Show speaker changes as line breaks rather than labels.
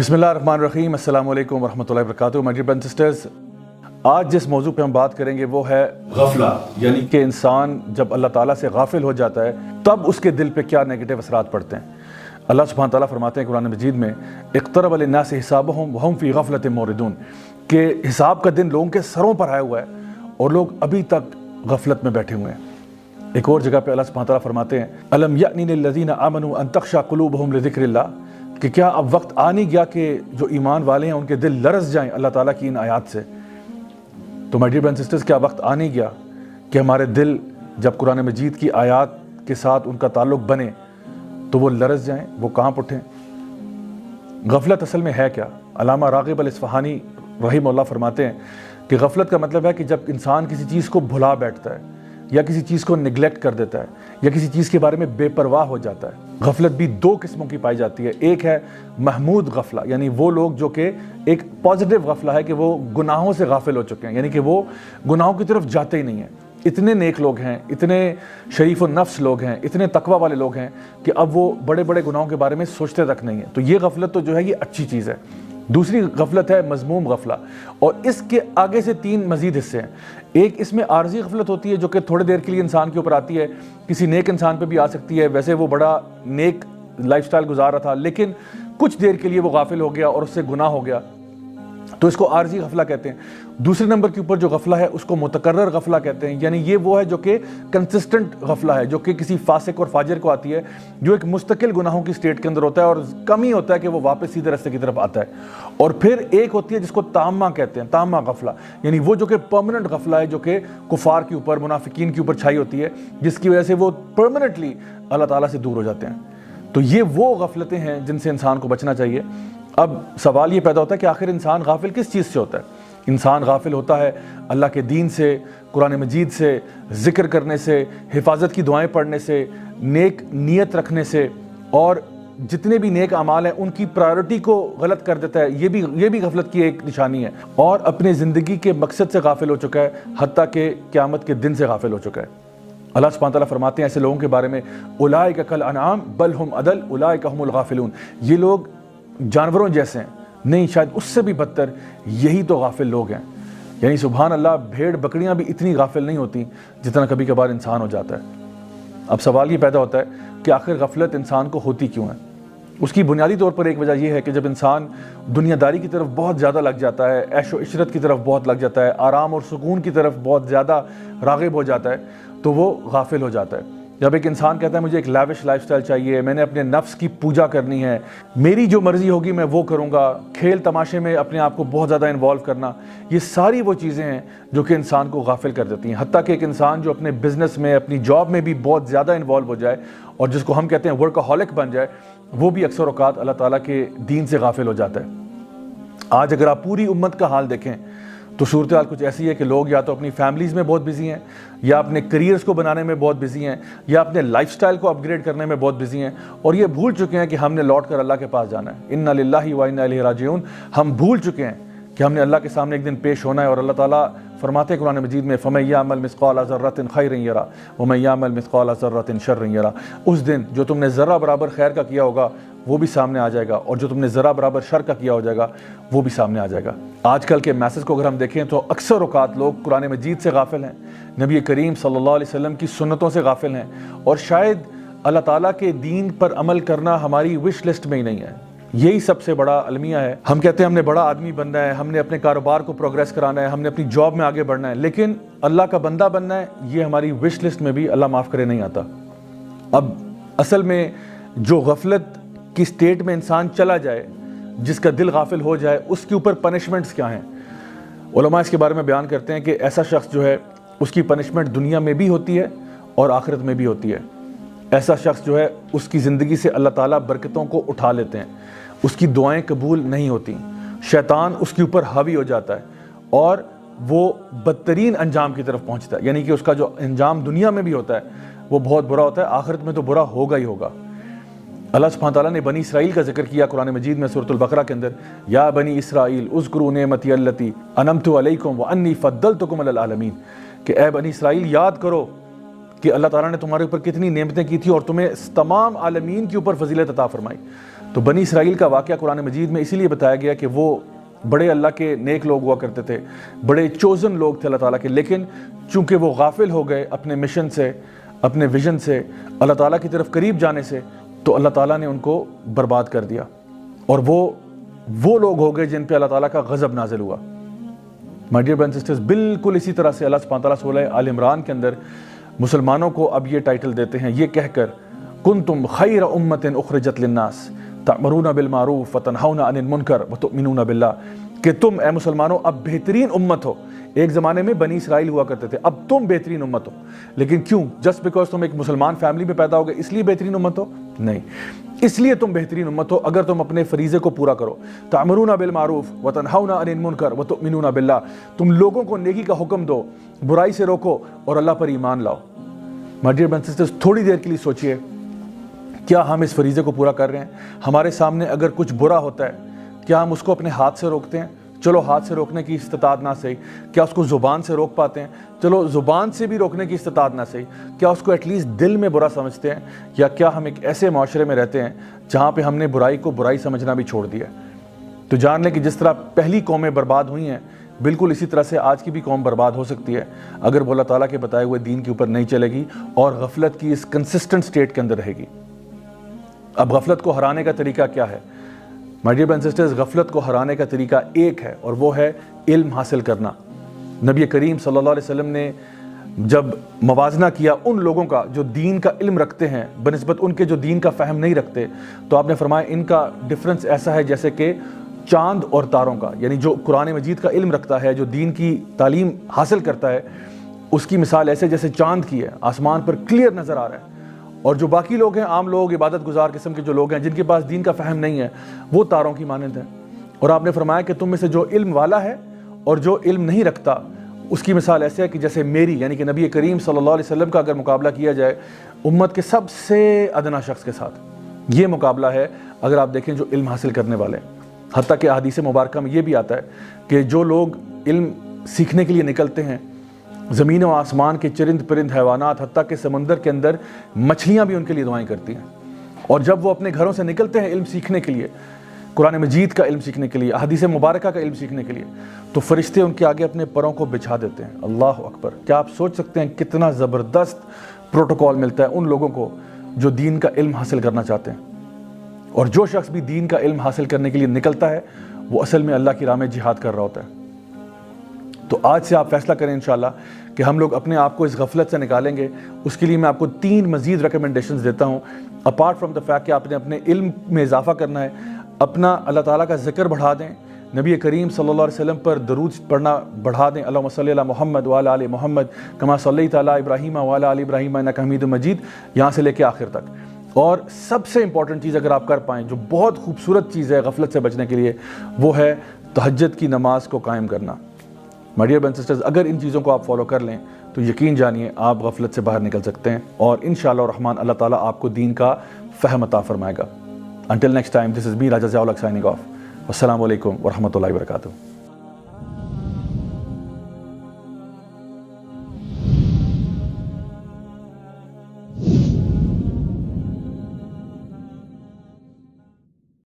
बिस्मिल्लाहिर्रहमानिर्रहीम, अस्सलाम वालेकुम वरहमतुल्लाहि वबरकातुहू। माय डियर ब्रदर्स सिस्टर्स, आज जिस मौजू पे हम बात करेंगे वो है गफला, यानी कि इंसान जब अल्लाह ताला से गाफिल हो जाता है तब उसके दिल पे क्या नेगेटिव असरात पड़ते हैं। अल्लाह सुब्हानहू तआला फरमाते हैं कुरान मजीद में, इक़्तरब लिन्नासि हिसाबुहुम वहुम फ़ी गफ़लतिन मुरिदून, कि हिसाब का दिन लोगों के सरों पर आया हुआ है और लोग अभी तक गफलत में बैठे हुए हैं। एक और जगह पे अल्लाह सुब्हानहू तआला फरमाते हैं, अलम यअनी लिल्लज़ीना आमनू अन तख़शा क़ुलूबुहुम लिज़िक्रिल्लाह, कि क्या अब वक्त आ नहीं गया कि जो ईमान वाले हैं उनके दिल लरस जाएं अल्लाह ताला की इन आयात से। तो माय डियर ब्रदर्स सिस्टर्स, क्या वक्त आ नहीं गया कि हमारे दिल जब कुरान मजीद की आयात के साथ उनका ताल्लुक़ बने तो वो लरस जाएं, वो कांप उठें। गफलत असल में है क्या? अल्लामा राग़िब अल-इस्फ़हानी रहिमहुल्लाह फरमाते हैं कि गफलत का मतलब है कि जब इंसान किसी चीज़ को भुला बैठता है या किसी चीज़ को निगलेक्ट कर देता है या किसी चीज़ के बारे में बेपरवाह हो जाता है। गफलत भी दो किस्मों की पाई जाती है। एक है महमूद गफला, यानी वो लोग जो कि एक पॉजिटिव गफला है कि वो गुनाहों से गाफिल हो चुके हैं, यानी कि वो गुनाहों की तरफ जाते ही नहीं हैं। इतने नेक लोग हैं, इतने शरीफ नफ्स लोग हैं, इतने तकवा वाले लोग हैं कि अब वो बड़े बड़े गुनाहों के बारे में सोचते तक नहीं है। तो ये गफलत तो जो है ये अच्छी चीज़ है। दूसरी गफलत है मज़मूम गफला, और इसके आगे से तीन मजीद हिस्से हैं। एक इसमें आर्जी गफलत होती है जो कि थोड़ी देर के लिए इंसान के ऊपर आती है, किसी नेक इंसान पे भी आ सकती है। वैसे वो बड़ा नेक लाइफस्टाइल गुजार रहा था लेकिन कुछ देर के लिए वो गाफिल हो गया और उससे गुनाह हो गया, तो इसको आर्जी गफला कहते हैं। दूसरे नंबर के ऊपर जो गफला है उसको मुतकर्रर गफला कहते हैं, यानी ये वो है जो कि कंसिस्टेंट गफला है, जो कि किसी फासिक और फाजिर को आती है, जो एक मुस्तकिल गुनाहों की स्टेट के अंदर होता है और कम ही होता है कि वो वापस सीधे रास्ते की तरफ आता है। और फिर एक होती है जिसको तामा कहते हैं, तामा गफला, यानी वो जो कि परमानेंट गफला है, जो कि कुफार के ऊपर, मुनाफिकीन के ऊपर छाई होती है, जिसकी वजह से वो परमानेंटली अल्लाह ताला से दूर हो जाते हैं। तो ये वो गफलतें हैं जिनसे इंसान को बचना चाहिए। अब सवाल ये पैदा होता है कि आखिर इंसान गाफिल किस चीज़ से होता है? इंसान गाफिल होता है अल्लाह के दीन से, कुरान मजीद से, ज़िक्र करने से, हिफाजत की दुआएं पढ़ने से, नेक नीयत रखने से, और जितने भी नेक अमाल हैं उनकी प्रायोरिटी को गलत कर देता है। ये भी गफलत की एक निशानी है। और अपने ज़िंदगी के मकसद से गाफिल हो चुका है, हत्ता के क़यामत के दिन से गाफिल हो चुका है। अल्लाह सुब्हानहू तआला फरमाते हैं ऐसे लोगों के बारे में, उलाइका कल अनआम बल हुम अदल उलाइका हुमुल गाफिलून, ये लोग जानवरों जैसे हैं, नहीं शायद उससे भी बदतर, यही तो गाफिल लोग हैं। यानी सुभान अल्लाह, भेड़ बकरियां भी इतनी गाफिल नहीं होती जितना कभी कभार इंसान हो जाता है। अब सवाल ये पैदा होता है कि आखिर गफलत इंसान को होती क्यों है? उसकी बुनियादी तौर पर एक वजह यह है कि जब इंसान दुनियादारी की तरफ बहुत ज़्यादा लग जाता है, ऐशो इशरत की तरफ बहुत लग जाता है, आराम और सुकून की तरफ बहुत ज़्यादा राग़िब हो जाता है, तो वो गाफिल हो जाता है। जब एक इंसान कहता है मुझे एक लैविश लाइफस्टाइल चाहिए, मैंने अपने नफ्स की पूजा करनी है, मेरी जो मर्ज़ी होगी मैं वो करूँगा, खेल तमाशे में अपने आप को बहुत ज़्यादा इन्वॉल्व करना, ये सारी वो चीज़ें हैं जो कि इंसान को गाफिल कर देती हैं। हत्ता कि एक इंसान जो अपने बिज़नेस में, अपनी जॉब में भी बहुत ज़्यादा इन्वॉल्व हो जाए और जिसको हम कहते हैं वर्कaholic बन जाए, वो भी अक्सर औक़ात अल्लाह ताला के दीन से गाफिल हो जाता है। आज अगर आप पूरी उम्मत का हाल देखें तो सूरत हाल कुछ ऐसी है कि लोग या तो अपनी फैमिलीज़ में बहुत बिजी हैं, या अपने करियर्स को बनाने में बहुत बिजी हैं, या अपने लाइफस्टाइल को अपग्रेड करने में बहुत बिजी हैं, और ये भूल चुके हैं कि हमने लौट कर अल्लाह के पास जाना है। इन्ना लिल्लाहि व इन्ना इलैहि राजिऊन। हम भूल चुके हैं कि हमने अल्लाह के सामने एक दिन पेश होना है। और अल्लाह ताला फरमाते हैं कुरान मजीद में, फमन यअमल मिस्क़ाल ज़र्रतिन खैरन यरा वमन यअमल मिस्क़ाल ज़र्रतिन शर्रन यरा। उस दिन जो तुमने ज़र्रा बराबर खैर का किया होगा वो भी सामने आ जाएगा, और जो तुमने ज़रा बराबर शर का किया हो जाएगा वो भी सामने आ जाएगा। आजकल के मैसेज को अगर हम देखें तो अक्सर औक़ात लोग कुरान मजीद से गाफिल हैं, नबी करीम सल्लल्लाहु अलैहि वसल्लम की सुन्नतों से गाफिल हैं, और शायद अल्लाह ताला के दीन पर अमल करना हमारी विश लिस्ट में ही नहीं है। यही सबसे बड़ा अलमिया है। हम कहते हैं हमने बड़ा आदमी बनना है, हमने अपने कारोबार को प्रोग्रेस कराना है, हमने अपनी जॉब में आगे बढ़ना है, लेकिन अल्लाह का बंदा बनना है, ये हमारी विश लिस्ट में भी अल्लाह माफ़ करे नहीं आता। अब असल में जो गफलत की स्टेट में इंसान चला जाए, जिसका दिल गाफिल हो जाए, उसके ऊपर पनिशमेंट्स क्या हैं? उलमा इसके बारे में बयान करते हैं कि ऐसा शख्स जो है उसकी पनिशमेंट दुनिया में भी होती है और आखिरत में भी होती है। ऐसा शख्स जो है उसकी ज़िंदगी से अल्लाह ताला बरकतों को उठा लेते हैं, उसकी दुआएं कबूल नहीं होती, शैतान उसके ऊपर हावी हो जाता है और वो बदतरीन अंजाम की तरफ पहुंचता है। यानी कि उसका जो अंजाम दुनिया में भी होता है वो बहुत बुरा होता है, आखिरत में तो बुरा होगा ही होगा। अल्लाह सुब्हानहू तआला ने बनी इसराइल का जिक्र किया कुरान मजीद में सूरतुल बकरा के अंदर, या बनी इसराइल उज़कुरू नेमती अल्लती अनअमतु अलैकुम व अन्नी फद्दलतुकुम अलल आलमीन, कि ए बनी इसराइल याद करो कि अल्लाह ताला ने तुम्हारे ऊपर कितनी नेमतें की थी और तुम्हें तमाम आलमीन के ऊपर फजीलत अता फरमाई। تو بنی اسرائیل کا واقعہ قرآن مجید میں اسی لیے بتایا گیا کہ وہ بڑے اللہ کے نیک لوگ ہوا کرتے تھے، بڑے چوزن لوگ تھے اللہ تعالیٰ کے، لیکن چونکہ وہ غافل ہو گئے اپنے مشن سے، اپنے ویژن سے، اللہ تعالیٰ کی طرف قریب جانے سے، تو اللہ تعالیٰ نے ان کو برباد کر دیا، اور وہ لوگ ہو گئے جن پہ اللہ تعالیٰ کا غضب نازل ہوا۔ My dear brothers and sisters, بالکل اسی طرح سے اللہ سبحانہ تعالیٰ سورہ آل عمران کے اندر مسلمانوں کو اب یہ ٹائٹل دیتے ہیں، یہ کہہ کر کنتم خیر امۃ اخرجت للناس تأمرون بالمعروف وتنہون عن المنکر وتؤمنون باللہ، کہ تم اے مسلمانوں اب بہترین امت ہو۔ ایک زمانے میں بنی اسرائیل ہوا کرتے تھے، اب تم بہترین امت ہو، لیکن کیوں؟ جسٹ بیکاز تم ایک مسلمان فیملی میں پیدا ہو گئے اس لیے بہترین امت ہو؟ نہیں، اس لیے تم بہترین امت ہو اگر تم اپنے فریضے کو پورا کرو۔ تأمرون بالمعروف وتنہون عن المنکر وتؤمنون باللہ، تم لوگوں کو نیکی کا حکم دو، برائی سے روکو اور اللہ پر ایمان لاؤ۔ My dear brothers and sisters, تھوڑی دیر کے لیے سوچئے، کیا ہم اس فریضے کو پورا کر رہے ہیں؟ ہمارے سامنے اگر کچھ برا ہوتا ہے، کیا ہم اس کو اپنے ہاتھ سے روکتے ہیں؟ چلو ہاتھ سے روکنے کی استطاعت نہ صحیح، کیا اس کو زبان سے روک پاتے ہیں؟ چلو زبان سے بھی روکنے کی استطاعت نہ صحیح، کیا اس کو ایٹ لیسٹ دل میں برا سمجھتے ہیں؟ یا کیا ہم ایک ایسے معاشرے میں رہتے ہیں جہاں پہ ہم نے برائی کو برائی سمجھنا بھی چھوڑ دیا ہے؟ تو جان لیں کہ جس طرح پہلی قومیں برباد ہوئی ہیں، بالکل اسی طرح سے آج کی بھی قوم برباد ہو سکتی ہے اگر وہ اللہ تعالیٰ کے بتائے ہوئے دین کے اوپر نہیں چلے گی اور غفلت کی اس کنسسٹنٹ سٹیٹ کے اندر رہے گی۔ اب غفلت کو ہرانے کا طریقہ کیا ہے؟ My dear brothers and sisters, غفلت کو ہرانے کا طریقہ ایک ہے، اور وہ ہے علم حاصل کرنا۔ نبی کریم صلی اللہ علیہ وسلم نے جب موازنہ کیا ان لوگوں کا جو دین کا علم رکھتے ہیں بنسبت ان کے جو دین کا فہم نہیں رکھتے، تو آپ نے فرمایا ان کا ڈفرنس ایسا ہے جیسے کہ چاند اور تاروں کا، یعنی جو قرآن مجید کا علم رکھتا ہے، جو دین کی تعلیم حاصل کرتا ہے، اس کی مثال ایسے جیسے چاند کی ہے، آسمان پر کلیئر نظر آ رہا ہے، اور جو باقی لوگ ہیں، عام لوگ، عبادت گزار قسم کے جو لوگ ہیں جن کے پاس دین کا فہم نہیں ہے، وہ تاروں کی مانند ہیں۔ اور آپ نے فرمایا کہ تم میں سے جو علم والا ہے اور جو علم نہیں رکھتا، اس کی مثال ایسے ہے کہ جیسے میری، یعنی کہ نبی کریم صلی اللہ علیہ وسلم کا اگر مقابلہ کیا جائے امت کے سب سے ادنا شخص کے ساتھ، یہ مقابلہ ہے اگر آپ دیکھیں جو علم حاصل کرنے والے ہیں۔ حتیٰ کہ احادیث مبارکہ میں یہ بھی آتا ہے کہ جو لوگ علم سیکھنے کے لیے نکلتے ہیں، زمین و آسمان کے چرند پرند حیوانات، حتیٰ کہ سمندر کے اندر مچھلیاں بھی ان کے لیے دعائیں کرتی ہیں، اور جب وہ اپنے گھروں سے نکلتے ہیں علم سیکھنے کے لیے، قرآن مجید کا علم سیکھنے کے لیے، احادیث مبارکہ کا علم سیکھنے کے لیے، تو فرشتے ان کے آگے اپنے پروں کو بچھا دیتے ہیں۔ اللہ اکبر! کیا آپ سوچ سکتے ہیں کتنا زبردست پروٹوکول ملتا ہے ان لوگوں کو جو دین کا علم حاصل کرنا چاہتے ہیں؟ اور جو شخص بھی دین کا علم حاصل کرنے کے لیے نکلتا ہے وہ اصل میں اللہ کی راہ میں جہاد کر رہا ہوتا ہے۔ تو آج سے آپ فیصلہ کریں انشاءاللہ کہ ہم لوگ اپنے آپ کو اس غفلت سے نکالیں گے۔ اس کے لیے میں آپ کو 3 مزید ریکمنڈیشنز دیتا ہوں، اپارٹ فرام دا فیکٹ کہ آپ نے اپنے علم میں اضافہ کرنا ہے، اپنا اللہ تعالیٰ کا ذکر بڑھا دیں، نبی کریم صلی اللہ علیہ وسلم پر درود پڑھنا بڑھا دیں، اللہم صلی علی محمد وعلی آل محمد کما صلیت علی ابراہیم وعلی آل ابراہیم انک حمید مجید، یہاں سے لے کے آخر تک۔ اور سب سے امپورٹنٹ چیز اگر آپ کر پائیں، جو بہت خوبصورت چیز ہے غفلت سے بچنے کے لیے، وہ ہے تہجد کی نماز کو قائم کرنا۔ My dear brothers and sisters, اگر ان چیزوں کو آپ فالو کر لیں تو یقین جانیے آپ غفلت سے باہر نکل سکتے ہیں، اور انشاءاللہ الرحمن اللہ تعالیٰ آپ کو دین کا فہم عطا فرمائے گا۔ Until next time, this is me, Raja Ziaulak, signing off. Wassalamu alaikum wa rahmatullahi wa barakatuh.